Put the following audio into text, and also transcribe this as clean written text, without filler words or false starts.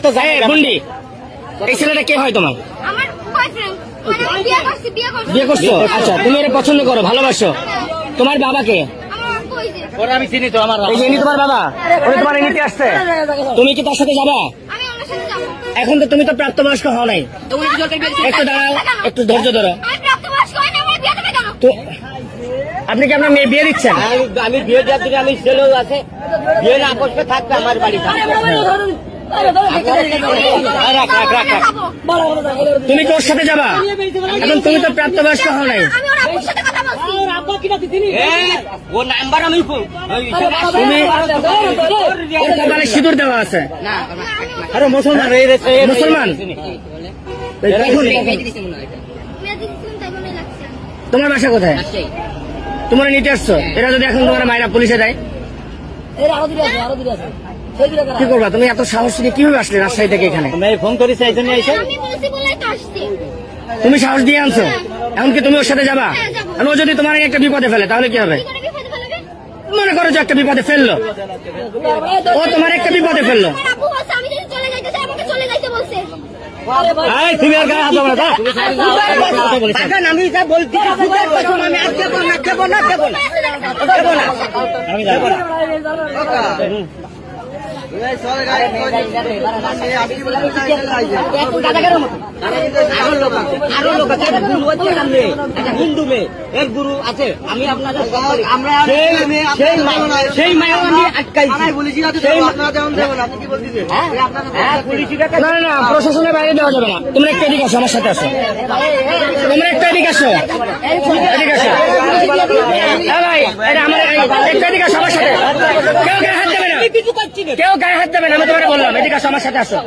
তো জানি বুন্ডি, এই ছেলেটা কে হয় তোমার? আমার বয়ফ্রেন্ড, মানে আমি বিয়ে করছি। বিয়ে করছো? আচ্ছা, তুমি এটা পছন্দ করো, ভালোবাসো। তোমার বাবাকে? আমার আব্বু এই যে, ওরা আমি চিনি তো, আমার এই যে ইনি তোমার বাবা, উনি তোমার নিতে আসছে। তুমি কি তার সাথে যাবা? আমি ওনার সাথে যাবো। এখন তো তুমি তো প্রাপ্তবয়স্ক হও নাই। একটু দাঁড়াও, একটু ধৈর্য ধরো। আমি প্রাপ্তবয়স্ক হই না, আমার বিয়ে দেবে কেন? তো আপনি কি আপনার মেয়ে বিয়ে দিচ্ছেন? আমি বিয়ে দেওয়ার দিকে আমি ছেলেও আছে, বিয়ে না করতে থাকবে আমার বাড়িতে। যাবো। তুমি কি ওর সাথে যাবা? এখন তুমি তো প্রাপ্তবয়স্ক হও নাই। আমি ওর আব্বুর সাথে কথা বলছি। ও নাম্বার আমি তুমি ওর কপালে সিঁদুর দেওয়া আছে। আরে মুসলমান, মুসলমান। এখন মেয়ে দিয়েছিলাম, তাই মনে লাগছে। তোমার বাসা কোথায়? তোমরা নিতে আসছো, এরা যদি এখন তোমার মায়েরা পুলিশে দেয় কি করবা? তুমি এত সাহস নিয়ে কিভাবে আসলে রাজশাহী থেকে এখানে? ফোন করিস এই জন্য এসে আমি বলেছি বলেই তো আসছি। তুমি সাহস দিয়ে আনছো, এমনকি তুমি ওর সাথে যাবা? হ্যাঁ, যাবো। আর ও যদি তোমার একটা বিপদে ফেলে তাহলে কি হবে? কি করে বিপদে ফেলবে? মনে করো যে একটা বিপদে ফেললো, ও তোমার একটা বিপদে ফেললো। আমার আব্বু বলছে আমি যদি চলে যাইতে চাই আমাকে চলে যাইতে বলছে। তুমি আর গায়ে হাত দেবো না, তা? আমি যা বলছি আমি আর দেবো না, দেবো না, দেবো না, দেবো না, আমি যাবো না। আরো লোক আছে, গুরু আছে, একটা মেয়ে, একটা হিন্দু মেয়ে, এক গুরু আছে। আমি আপনাদের আমরা সেই মায়া আমি আটকাইছি। না না না, প্রশাসনের বাইরে দেওয়া যাবে না। তোমরা একটু এদিকে আসো, আমার সাথে আসো। তোমরা একটু এদিকে আসো, এদিকে আসো। হ্যাঁ ভাই, এটা আমার একটু এদিকে আসো আমার সাথে। কেউ গায়ে হাত দেবে না, কেউ গায়ে হাত দেবে না, আমি তোমাকে বললাম এদিকে আসো, আমার সাথে আসো।